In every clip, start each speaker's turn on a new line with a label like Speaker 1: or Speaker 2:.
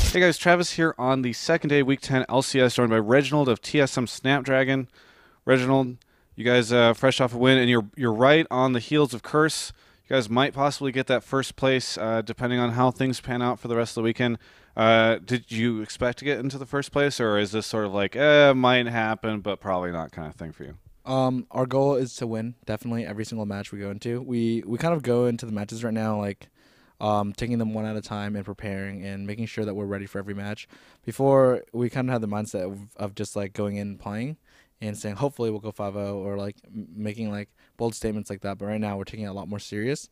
Speaker 1: Hey guys, Travis here on the second day, week 10 LCS, joined by Reginald of TSM Snapdragon. Reginald, you guys fresh off a win, and you're right on the heels of Curse. You guys might possibly get that first place, depending on how things pan out for the rest of the weekend. Did you expect to get into the first place, or is this sort of like, might happen, but probably not kind of thing for you?
Speaker 2: Our goal is to win definitely every single match we go into. We kind of go into the matches right now like taking them one at a time and preparing and making sure that we're ready for every match. Before we kind of had the mindset of just like going in and playing and saying hopefully we'll go 5-0 or like making like bold statements like that. But right now we're taking it a lot more serious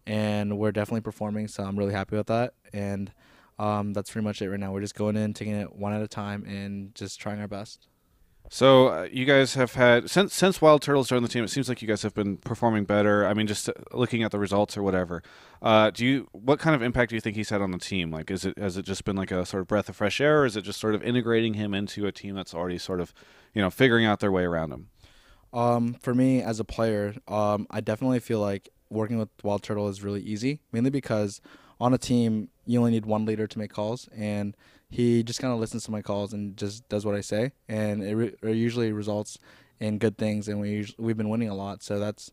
Speaker 2: and we're definitely performing. So I'm really happy with that. And that's pretty much it right now. We're just going in, taking it one at a time and just trying our best.
Speaker 1: So you guys have had since Wild Turtles joined the team. It seems like you guys have been performing better. I mean, just looking at the results or whatever. What kind of impact do you think he's had on the team? Like, has it just been like a sort of breath of fresh air, or is it just sort of integrating him into a team that's already sort of, figuring out their way around him?
Speaker 2: For me as a player, I definitely feel like working with Wild Turtle is really easy, mainly because on a team you only need one leader to make calls, and he just kind of listens to my calls and just does what I say, and it usually results in good things, and we've been winning a lot, so that's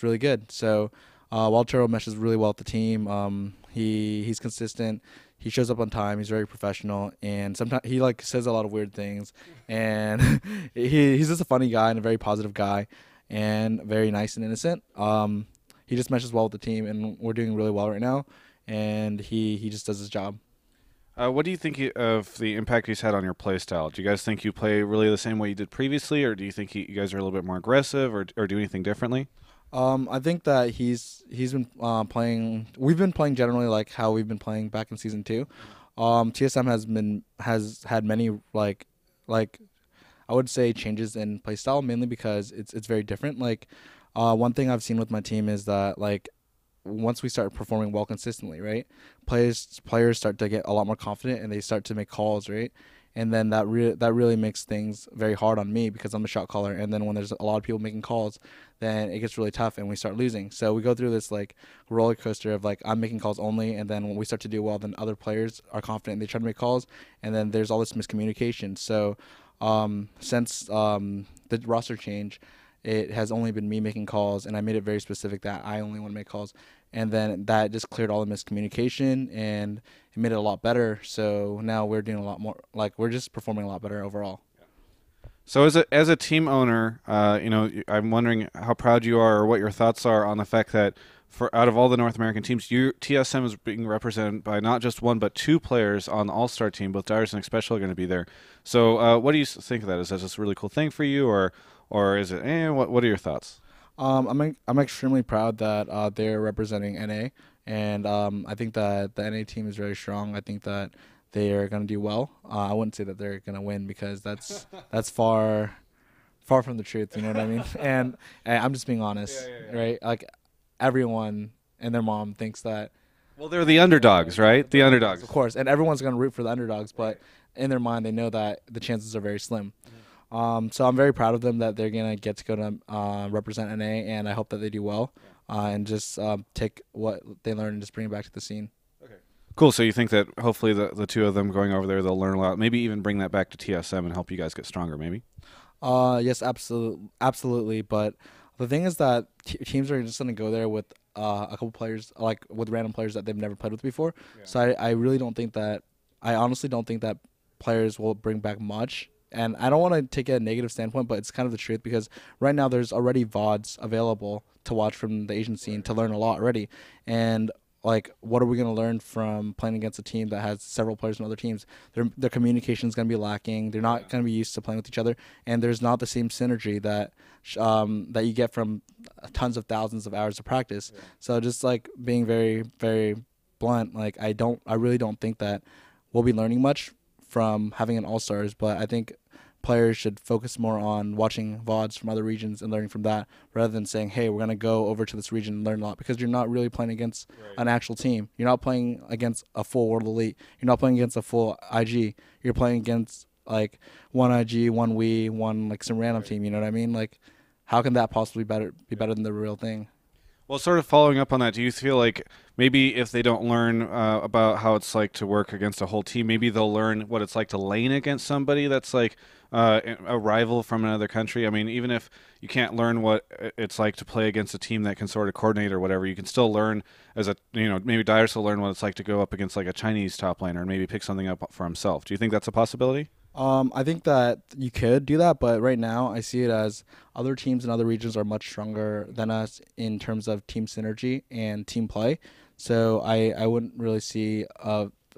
Speaker 2: really good. So Wild Turtle meshes really well with the team. He's consistent. He shows up on time. He's very professional, and sometimes he like says a lot of weird things, and he's just a funny guy and a very positive guy, and very nice and innocent. He just meshes well with the team, and we're doing really well right now, and he just does his job.
Speaker 1: What do you think of the impact he's had on your play style? Do you guys think you play really the same way you did previously, or do you think you guys are a little bit more aggressive, or do anything differently?
Speaker 2: I think that he's been playing. We've been playing generally like how we've been playing back in season two. TSM has had many like I would say changes in playstyle, mainly because it's very different. Like one thing I've seen with my team is that like once we start performing well consistently, right? Players start to get a lot more confident and they start to make calls, right? And then that really makes things very hard on me because I'm a shot caller. And then when there's a lot of people making calls, then it gets really tough and we start losing. So we go through this like roller coaster of like I'm making calls only, and then when we start to do well, then other players are confident and they try to make calls, and then there's all this miscommunication. So since the roster change, it has only been me making calls, and I made it very specific that I only want to make calls. And then that just cleared all the miscommunication, and it made it a lot better. So now we're doing a lot more, like we're just performing a lot better overall.
Speaker 1: So as a team owner, I'm wondering how proud you are, or what your thoughts are on the fact that for out of all the North American teams, TSM is being represented by not just one but two players on the All Star team. Both Dryus and Special are going to be there. So what do you think of that? Is that just a really cool thing for you, or is it? What are your thoughts?
Speaker 2: I'm extremely proud that they're representing NA, and I think that the NA team is very strong. I think that they are going to do well. I wouldn't say that they're going to win because that's far from the truth. You know what I mean? And I'm just being
Speaker 1: Yeah,
Speaker 2: honest,
Speaker 1: yeah, yeah.
Speaker 2: right? Like everyone and their mom thinks that
Speaker 1: Well, they're the underdogs, right? The
Speaker 2: they're underdogs, of
Speaker 1: underdogs.
Speaker 2: course, and everyone's going to root for the underdogs, but
Speaker 1: Right.
Speaker 2: in their mind, they know that the chances are very slim. So I'm very proud of them that they're gonna get to go to represent NA, and I hope that they do well, and just take what they learn and just bring it back to the scene.
Speaker 1: Okay. Cool. So you think that hopefully the two of them going over there, they'll learn a lot. Maybe even bring that back to TSM and help you guys get stronger. Maybe.
Speaker 2: Yes, absolutely. But the thing is that teams are just gonna go there with a couple players, like with random players that they've never played with before.
Speaker 1: Yeah.
Speaker 2: So I really don't think that I honestly don't think that players will bring back much. And I don't want to take a negative standpoint, but it's kind of the truth because right now there's already VODs available to watch from the Asian scene to learn a lot already. And like, what are we going to learn from playing against a team that has several players from other teams? Their communication is going to be lacking. They're not going to be used to playing with each other, and there's not the same synergy that you get from tons of thousands of hours of practice.
Speaker 1: Yeah.
Speaker 2: So just like being very very blunt, like I really don't think that we'll be learning much from having an all stars, but I think players should focus more on watching VODs from other regions and learning from that rather than saying, hey, we're going to go over to this region and learn a lot because you're not really playing against
Speaker 1: Right.
Speaker 2: an actual team. You're not playing against a full World Elite. You're not playing against a full IG. You're playing against like one IG, one one like some random
Speaker 1: Right.
Speaker 2: team. You know what I mean? Like, how can that possibly be better
Speaker 1: Yeah.
Speaker 2: than the real thing?
Speaker 1: Well, sort of following up on that, do you feel like maybe if they don't learn about how it's like to work against a whole team, maybe they'll learn what it's like to lane against somebody that's like a rival from another country? I mean, even if you can't learn what it's like to play against a team that can sort of coordinate or whatever, you can still learn as a, maybe Dyrus will learn what it's like to go up against like a Chinese top laner and maybe pick something up for himself. Do you think that's a possibility?
Speaker 2: I think that you could do that, but right now I see it as other teams in other regions are much stronger than us in terms of team synergy and team play. So I wouldn't really see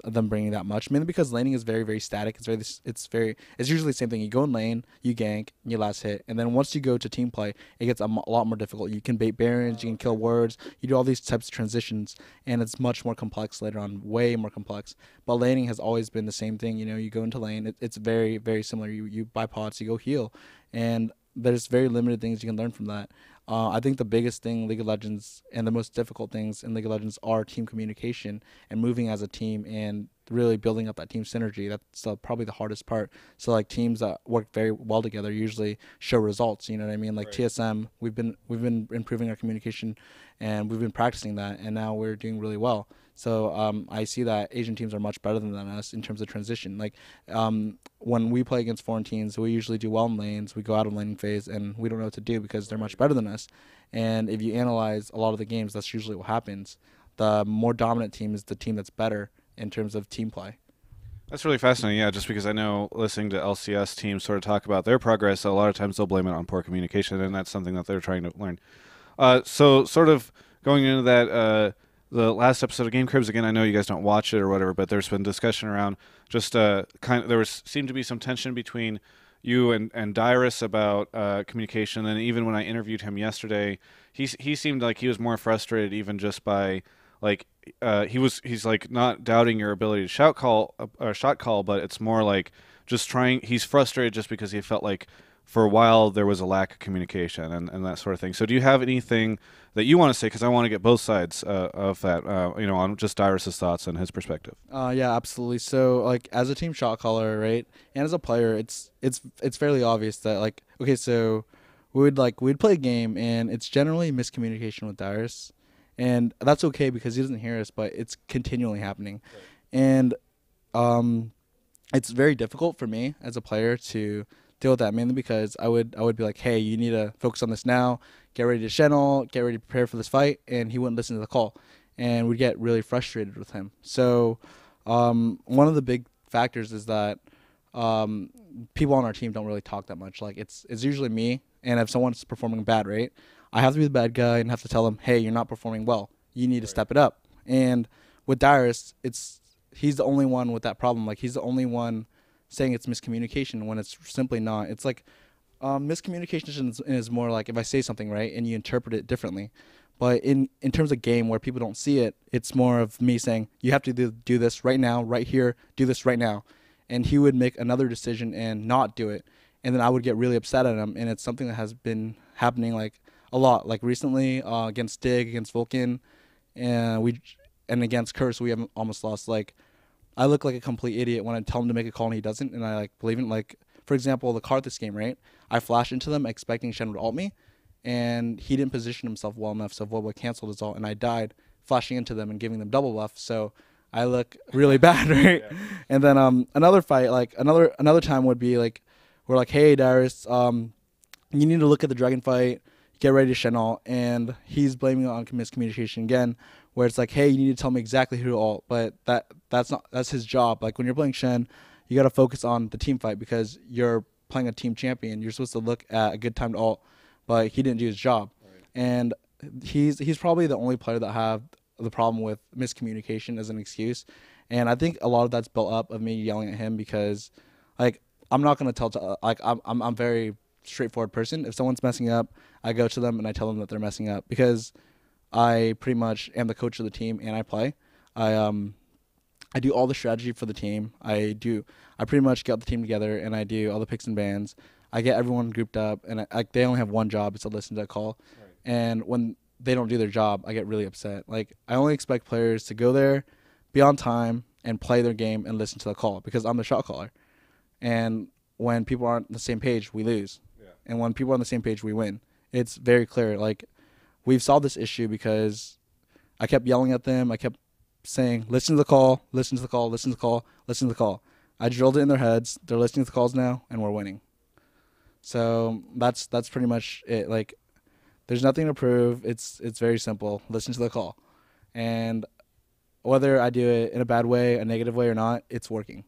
Speaker 2: them bringing that much, mainly because laning is very static. It's usually the same thing. You go in lane, you gank, you last hit, and then once you go to team play, it gets a lot more difficult. You can bait barons, you can kill wards, you do all these types of transitions, and it's much more complex later on, way more complex. But laning has always been the same thing. You go into lane, it's very similar. You buy pots, you go heal, and there's very limited things you can learn from that. I think the biggest thing in League of Legends and the most difficult things in League of Legends are team communication and moving as a team and really building up that team synergy. That's probably the hardest part. So like teams that work very well together usually show results. You know what I mean? Like right. TSM, we've been improving our communication, and we've been practicing that, and now we're doing really well. So I see that Asian teams are much better than us in terms of transition. Like when we play against foreign teams, we usually do well in lanes. We go out of laning phase, and we don't know what to do because they're much better than us. And if you analyze a lot of the games, that's usually what happens. The more dominant team is the team that's better in terms of team play.
Speaker 1: That's really fascinating, yeah, just because I know listening to LCS teams sort of talk about their progress, a lot of times they'll blame it on poor communication, and that's something that they're trying to learn. So sort of going into that, the last episode of Game Cribs, again, I know you guys don't watch it or whatever, but there's been discussion around just seemed to be some tension between you and Dyrus about communication, and even when I interviewed him yesterday, he seemed like he was more frustrated even just by like he's like not doubting your ability to shot call, but it's more like just trying. He's frustrated just because he felt like for a while there was a lack of communication and that sort of thing. So do you have anything that you want to say? Because I want to get both sides of that, on just Dyrus's thoughts and his perspective.
Speaker 2: Yeah, absolutely. So like as a team shot caller, right, and as a player, it's fairly obvious that like okay, so we'd play a game and it's generally miscommunication with Dyrus. And that's okay because he doesn't hear us, but it's continually happening. Right. And it's very difficult for me as a player to deal with that, mainly because I would be like, hey, you need to focus on this now, get ready to channel, get ready to prepare for this fight, and he wouldn't listen to the call. And we'd get really frustrated with him. So one of the big factors is that people on our team don't really talk that much. Like it's usually me, and if someone's performing bad, right, I have to be the bad guy and have to tell him, hey, you're not performing well. You need to step it up. And with Dyrus, he's the only one with that problem. Like he's the only one saying it's miscommunication when it's simply not. It's like miscommunication is more like if I say something right and you interpret it differently. But in terms of game where people don't see it, it's more of me saying, you have to do this right now, right here, do this right now. And he would make another decision and not do it. And then I would get really upset at him. And it's something that has been happening like a lot. Like recently against Dig, against Vulcan, and against Curse, we haven't almost lost. Like I look like a complete idiot when I tell him to make a call and he doesn't, and I like believe in. Like for example, the Karthus game, right? I flashed into them expecting Shen would ult me, and he didn't position himself well enough, so Void canceled his ult, and I died flashing into them and giving them double buff. So I look really bad, right? Yeah. And then another fight, like another time would be like we're like, hey Darius, you need to look at the dragon fight. Get ready to Shen ult, and he's blaming it on miscommunication again, where it's like, hey, you need to tell me exactly who to ult, but that's his job. Like when you're playing Shen, you got to focus on the team fight because you're playing a team champion. You're supposed to look at a good time to ult, but he didn't do his job. Right. And he's probably the only player that have the problem with miscommunication as an excuse, and I think a lot of that's built up of me yelling at him because, like, I'm not gonna I'm very straightforward person. If someone's messing up, I go to them and I tell them that they're messing up because I pretty much am the coach of the team and I play. I do all the strategy for the team. I pretty much get the team together and I do all the picks and bans. I get everyone grouped up and they only have one job, it's to listen to a call. Right. And when they don't do their job, I get really upset. Like I only expect players to go there, be on time, and play their game and listen to the call because I'm the shot caller. And when people aren't on the same page, we lose. And when people are on the same page, we win. It's very clear. Like we've solved this issue because I kept yelling at them. I kept saying, listen to the call, listen to the call, listen to the call, listen to the call. I drilled it in their heads. They're listening to the calls now, and we're winning. So that's pretty much it. Like, there's nothing to prove. It's very simple. Listen to the call. And whether I do it in a bad way, a negative way or not, it's working.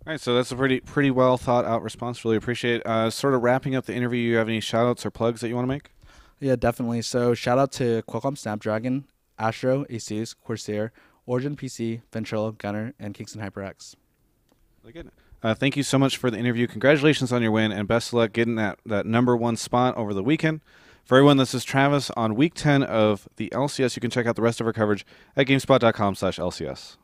Speaker 1: All right, so that's a pretty well thought out response. Really appreciate it. Sort of wrapping up the interview, you have any shout outs or plugs that you want to make?
Speaker 2: Yeah, definitely. So shout out to Qualcomm Snapdragon, Astro, Asus, Corsair, Origin PC, Ventrilo, Gunner, and Kingston HyperX.
Speaker 1: Really good. Thank you so much for the interview. Congratulations on your win, and best of luck getting that #1 spot over the weekend. For everyone, this is Travis on week 10 of the LCS. You can check out the rest of our coverage at GameSpot.com/LCS.